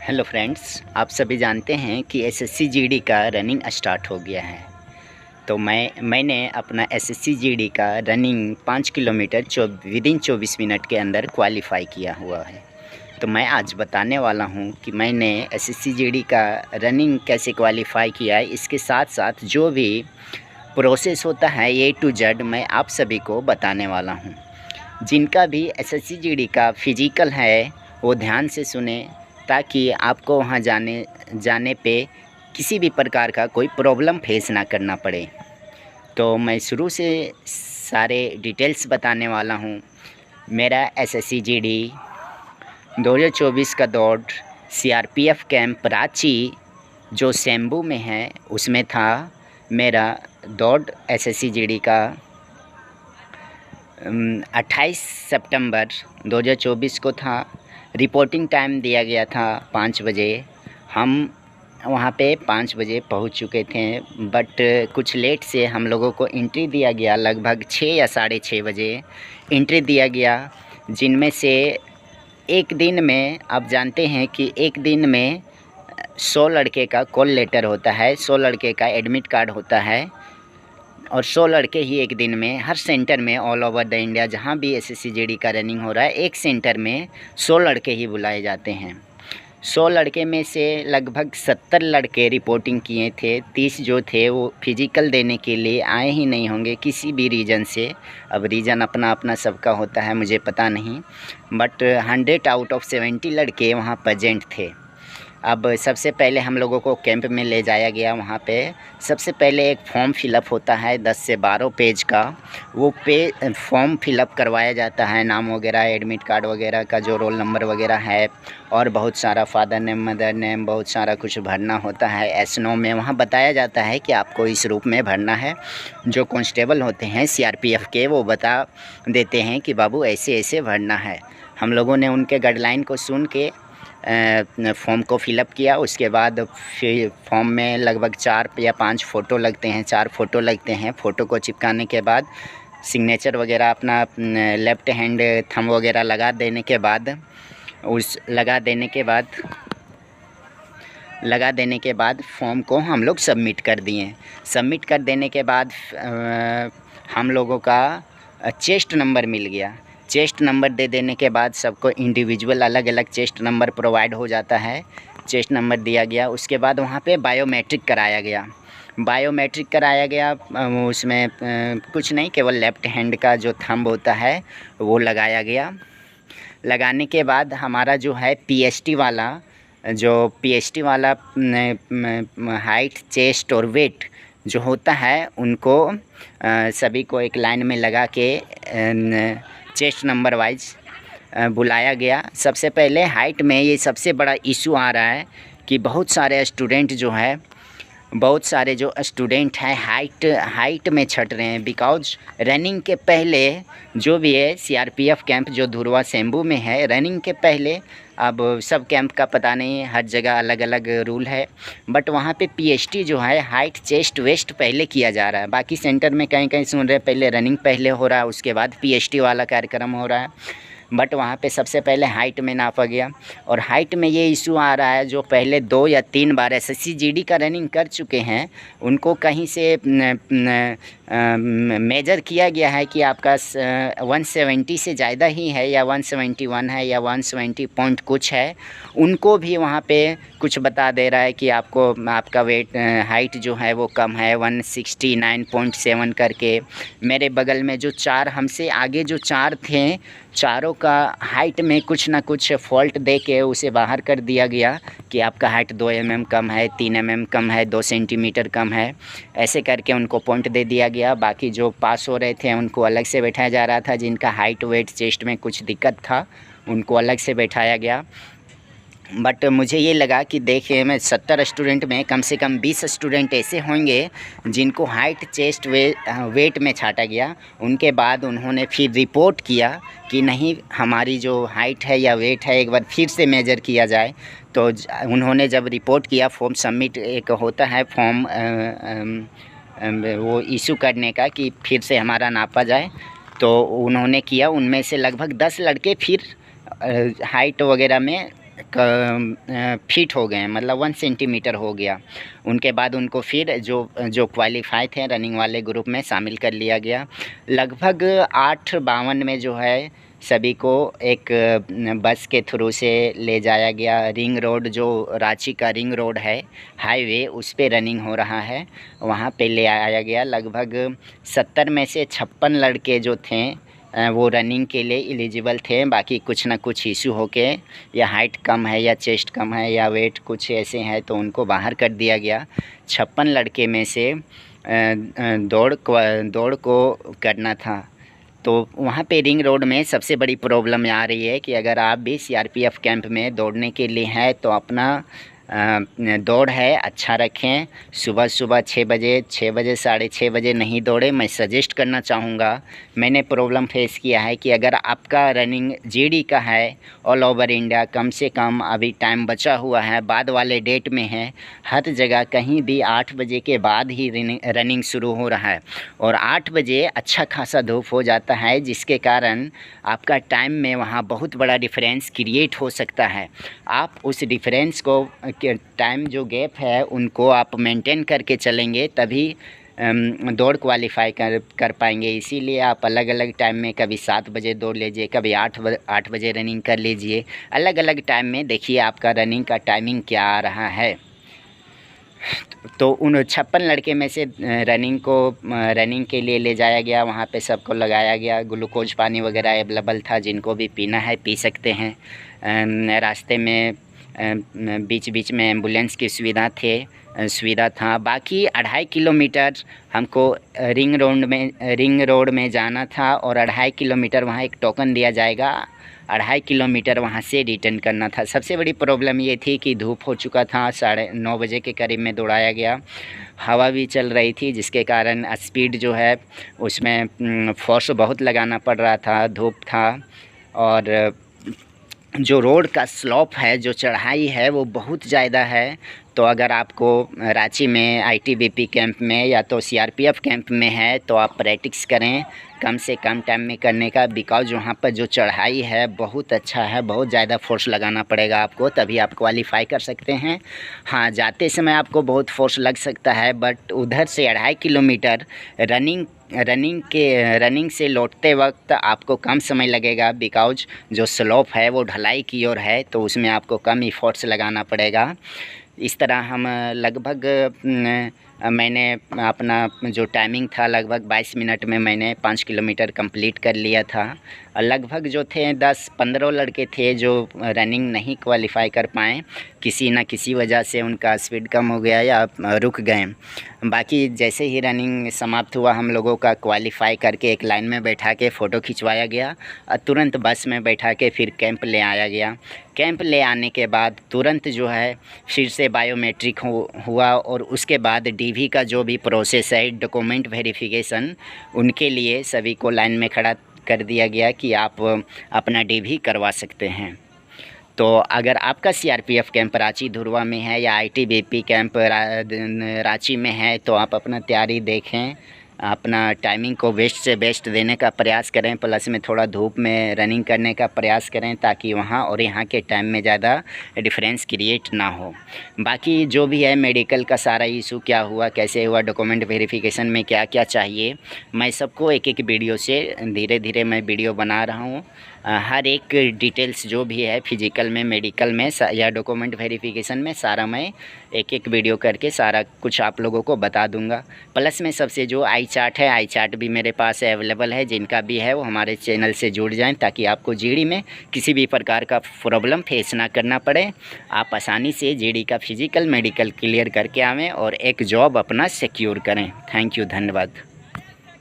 Hello friends, आप सभी जानते हैं कि एसएससी जीडी का रनिंग स्टार्ट हो गया है। तो मैंने अपना एसएससी जीडी का रनिंग 5 किलोमीटर विदिन 24 मिनट के अंदर क्वालिफ़ाई किया हुआ है। तो मैं आज बताने वाला हूं कि मैंने एसएससी जीडी का रनिंग कैसे क्वालिफ़ाई किया है। इसके साथ साथ जो भी प्रोसेस होता है A to Z मैं आप सभी को बताने वाला हूँ। जिनका भी एसएससी जीडी का फिजिकल है वो ध्यान से सुने, ताकि आपको वहाँ जाने पे किसी भी प्रकार का कोई प्रॉब्लम फेस ना करना पड़े। तो मैं शुरू से सारे डिटेल्स बताने वाला हूँ। मेरा एसएससी जीडी 2024 का दौड़ सीआरपीएफ कैंप रांची जो शंभू में है उसमें था। मेरा दौड़ एसएससी जीडी का 28 सितंबर 2024 को था। रिपोर्टिंग टाइम दिया गया था 5 बजे। हम वहाँ पे 5 बजे पहुँच चुके थे, बट कुछ लेट से हम लोगों को एंट्री दिया गया। लगभग 6 या साढ़े 6 बजे एंट्री दिया गया, जिनमें से एक दिन में आप जानते हैं कि एक दिन में 100 लड़के का कॉल लेटर होता है, 100 लड़के का एडमिट कार्ड होता है और 100 लड़के ही एक दिन में हर सेंटर में ऑल ओवर द इंडिया जहाँ भी एसएससी जीडी का रनिंग हो रहा है, एक सेंटर में 100 लड़के ही बुलाए जाते हैं। 100 लड़के में से लगभग 70 लड़के रिपोर्टिंग किए थे। 30 जो थे वो फिजिकल देने के लिए आए ही नहीं होंगे किसी भी रीज़न से। अब रीज़न अपना अपना सबका होता है, मुझे पता नहीं, बट 100 आउट ऑफ 70 लड़के वहाँ प्रेजेंट थे। अब सबसे पहले हम लोगों को कैंप में ले जाया गया। वहाँ पे सबसे पहले एक फॉर्म फिलअप होता है 10 से 12 पेज का। वो फॉर्म फिलअप करवाया जाता है, नाम वगैरह, एडमिट कार्ड वगैरह का जो रोल नंबर वगैरह है, और बहुत सारा फादर नेम, मदर नेम, बहुत सारा कुछ भरना होता है। एसनो में वहाँ बताया जाता है कि आपको इस रूप में भरना है। जो कांस्टेबल होते हैं सीआरपीएफ के, वो बता देते हैं कि बाबू ऐसे ऐसे भरना है। हम लोगों ने उनके गाइडलाइन को सुन के फॉर्म को फिलअप किया। उसके बाद फिर फॉर्म में लगभग 4 या 5 फ़ोटो लगते हैं, 4 फ़ोटो लगते हैं। फ़ोटो को चिपकाने के बाद सिग्नेचर वगैरह अपना लेफ़्ट हैंड थंब वगैरह लगा देने के बाद फॉर्म को हम लोग सबमिट कर दिए। सबमिट कर देने के बाद हम लोगों का चेस्ट नंबर मिल गया। चेस्ट नंबर दे देने के बाद सबको इंडिविजुअल अलग अलग चेस्ट नंबर प्रोवाइड हो जाता है। चेस्ट नंबर दिया गया। उसके बाद वहाँ पे बायोमेट्रिक कराया गया। उसमें कुछ नहीं, केवल लेफ़्ट हैंड का जो थंब होता है वो लगाया गया। लगाने के बाद हमारा जो है पीएसटी वाला हाइट, चेस्ट और वेट जो होता है, उनको सभी को एक लाइन में लगा के चेस्ट नंबर वाइज बुलाया गया। सबसे पहले हाइट में ये सबसे बड़ा इशू आ रहा है कि बहुत सारे जो स्टूडेंट हैं हाइट में छट रहे हैं। बिकॉज रनिंग के पहले जो भी है सीआरपीएफ कैंप जो धुरवा शंभू में है, रनिंग के पहले, अब सब कैंप का पता नहीं, हर जगह अलग अलग रूल है, बट वहाँ पे पीएसटी जो है हाइट, चेस्ट, वेस्ट पहले किया जा रहा है। बाकी सेंटर में कहीं कहीं सुन रहे पहले रनिंग पहले हो रहा है, उसके बाद पीएसटी वाला कार्यक्रम हो रहा है, बट वहाँ पे सबसे पहले हाइट में नापा गया। और हाइट में ये इशू आ रहा है, जो पहले 2 या 3 बार एसएससी जीडी का रनिंग कर चुके हैं, उनको कहीं से मेजर किया गया है कि आपका 170 से ज़्यादा ही है, या 171 है, या 170 पॉइंट कुछ है। उनको भी वहाँ पे कुछ बता दे रहा है कि आपका वेट, हाइट जो है वो कम है, 169.7 करके। मेरे बगल में जो 4 हमसे आगे जो 4 थे, चारों का हाइट में कुछ ना कुछ फॉल्ट दे के उसे बाहर कर दिया गया कि आपका हाइट 2 mm कम है, 3 mm कम है, 2 सेंटीमीटर कम है। ऐसे करके उनको पॉइंट दे दिया गया। बाकी जो पास हो रहे थे उनको अलग से बैठाया जा रहा था। जिनका हाइट, वेट, चेस्ट में कुछ दिक्कत था उनको अलग से बैठाया गया। बट मुझे ये लगा कि देखिए, मैं 70 स्टूडेंट में कम से कम 20 स्टूडेंट ऐसे होंगे जिनको हाइट, चेस्ट, वेट में छाटा गया। उनके बाद उन्होंने फिर रिपोर्ट किया कि नहीं, हमारी जो हाइट है या वेट है एक बार फिर से मेजर किया जाए। तो उन्होंने जब रिपोर्ट किया, फॉर्म सबमिट एक होता है फॉर्म वो इशू करने का कि फिर से हमारा नापा जाए, तो उन्होंने किया। उनमें से लगभग 10 लड़के फिर हाइट वगैरह में फिट हो गए, मतलब 1 सेंटीमीटर हो गया। उनके बाद उनको फिर जो क्वालिफाई थे रनिंग वाले ग्रुप में शामिल कर लिया गया। लगभग 8:52 में जो है सभी को एक बस के थ्रू से ले जाया गया। रिंग रोड, जो रांची का रिंग रोड है हाईवे, उस पे रनिंग हो रहा है, वहाँ पे ले आया गया। लगभग 70 में से 56 लड़के जो थे वो रनिंग के लिए एलिजिबल थे। बाकी कुछ ना कुछ इशू होके, या हाइट कम है, या चेस्ट कम है, या वेट कुछ ऐसे हैं, तो उनको बाहर कर दिया गया। 56 लड़के में से दौड़ को करना था। तो वहाँ पे रिंग रोड में सबसे बड़ी प्रॉब्लम आ रही है कि अगर आप भी सीआरपीएफ कैंप में दौड़ने के लिए हैं तो अपना दौड़ है अच्छा रखें। सुबह 6 बजे 6:30 बजे नहीं दौड़े। मैं सजेस्ट करना चाहूँगा, मैंने प्रॉब्लम फेस किया है कि अगर आपका रनिंग जीडी का है ऑल ओवर इंडिया, कम से कम अभी टाइम बचा हुआ है, बाद वाले डेट में है, हर जगह कहीं भी 8 बजे के बाद ही रनिंग शुरू हो रहा है और 8 बजे अच्छा खासा धूप हो जाता है, जिसके कारण आपका टाइम में वहाँ बहुत बड़ा डिफरेंस क्रिएट हो सकता है। आप उस डिफरेंस को टाइम जो गैप है उनको आप मेंटेन करके चलेंगे, तभी दौड़ क्वालिफाई कर पाएंगे। इसीलिए आप अलग अलग टाइम में, कभी 7 बजे दौड़ लीजिए, कभी 8 बजे रनिंग कर लीजिए। अलग अलग टाइम में देखिए आपका रनिंग का टाइमिंग क्या आ रहा है। तो उन 56 लड़के में से रनिंग के लिए ले जाया गया। वहाँ पे सबको लगाया गया, ग्लूकोज पानी वगैरह अवेलेबल था, जिनको भी पीना है पी सकते हैं। रास्ते में बीच बीच में एम्बुलेंस की सुविधा था। बाकी 2.5 किलोमीटर हमको रिंग रोड में जाना था और 2.5 किलोमीटर वहाँ एक टोकन दिया जाएगा, 2.5 किलोमीटर वहाँ से रिटर्न करना था। सबसे बड़ी प्रॉब्लम ये थी कि धूप हो चुका था, 9:30 बजे के करीब में दौड़ाया गया। हवा भी चल रही थी, जिसके कारण स्पीड जो है उसमें फोर्स बहुत लगाना पड़ रहा था, धूप था। और जो रोड का स्लोप है, जो चढ़ाई है, वो बहुत ज़्यादा है। तो अगर आपको रांची में आईटीबीपी कैंप में या तो सीआरपीएफ कैंप में है तो आप प्रैक्टिस करें कम से कम टाइम में करने का, बिकॉज वहाँ पर जो चढ़ाई है बहुत अच्छा है, बहुत ज़्यादा फोर्स लगाना पड़ेगा आपको, तभी आप क्वालिफाई कर सकते हैं। हाँ, जाते समय आपको बहुत फोर्स लग सकता है, बट उधर से 2.5 किलोमीटर रनिंग से लौटते वक्त आपको कम समय लगेगा, बिकॉज जो स्लोप है वो ढलाई की ओर है, तो उसमें आपको कम ही फोर्स लगाना पड़ेगा। इस तरह हम लगभग मैंने अपना जो टाइमिंग था लगभग 22 मिनट में मैंने 5 किलोमीटर कंप्लीट कर लिया था। लगभग जो थे 10-15 लड़के थे जो रनिंग नहीं क्वालिफाई कर पाए, किसी न किसी वजह से उनका स्पीड कम हो गया या रुक गए। बाकी जैसे ही रनिंग समाप्त हुआ, हम लोगों का क्वालिफाई करके एक लाइन में बैठा के फ़ोटो खिंचवाया गया और तुरंत बस में बैठा के फिर कैंप ले आया गया। कैंप ले आने के बाद तुरंत जो है फिर से बायोमेट्रिक हुआ और उसके बाद डीवी का जो भी प्रोसेस है, डॉक्यूमेंट वेरिफिकेशन, उनके लिए सभी को लाइन में खड़ा कर दिया गया कि आप अपना डीवी करवा सकते हैं। तो अगर आपका सीआरपीएफ कैंप रांची धुरवा में है या आईटीबीपी कैंप रांची में है तो आप अपना तैयारी देखें, अपना टाइमिंग को बेस्ट से बेस्ट देने का प्रयास करें, प्लस में थोड़ा धूप में रनिंग करने का प्रयास करें ताकि वहाँ और यहाँ के टाइम में ज़्यादा डिफरेंस क्रिएट ना हो। बाकी जो भी है मेडिकल का सारा इशू क्या हुआ, कैसे हुआ, डॉक्यूमेंट वेरिफिकेशन में क्या क्या चाहिए, मैं सबको एक एक वीडियो से धीरे धीरे मैं वीडियो बना रहा हूँ। हर एक डिटेल्स जो भी है फिजिकल में, मेडिकल में या डॉक्यूमेंट वेरिफिकेशन में, सारा मैं एक एक वीडियो करके सारा कुछ आप लोगों को बता दूंगा। प्लस में सबसे जो आई चार्ट है, आई चार्ट भी मेरे पास अवेलेबल है, जिनका भी है वो हमारे चैनल से जुड़ जाएं ताकि आपको जीडी में किसी भी प्रकार का प्रॉब्लम फेस ना करना पड़े। आप आसानी से जीडी का फिजिकल मेडिकल क्लियर करके आवें और एक जॉब अपना सिक्योर करें। थैंक यू, धन्यवाद।